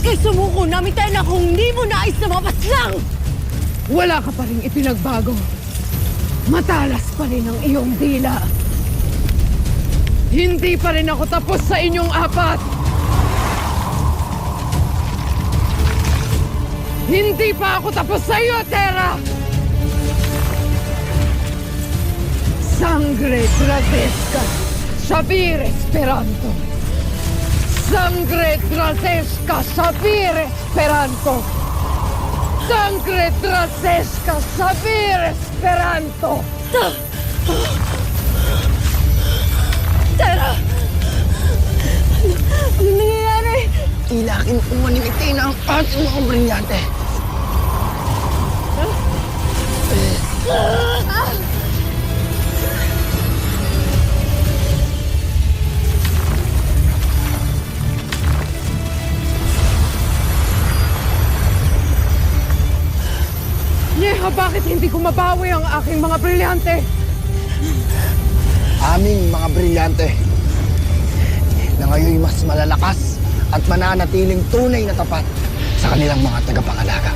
Kay sumuko namin tayo na kung hindi mo nais na mapaslang! Wala ka pa rin ipinagbago. Matalas pa rin ang iyong dila. Hindi pa rin ako tapos sa inyong apat. Hindi pa ako tapos sa iyo, Terra! Sangre Drazesca, Xavier Esperanto. Sangre Drazesca, Xavier Esperanto. Sangre Drazesca, Xavier Esperanto. Terra! Ano nangyayari? Tila kinukumanimitin ang ating mga brilyante. Neha, bakit hindi ko mabawi ang aking mga brilyante? Aming mga brilyante na ngayon mas malalakas at mananatiling tunay na tapat sa kanilang mga tagapangalaga.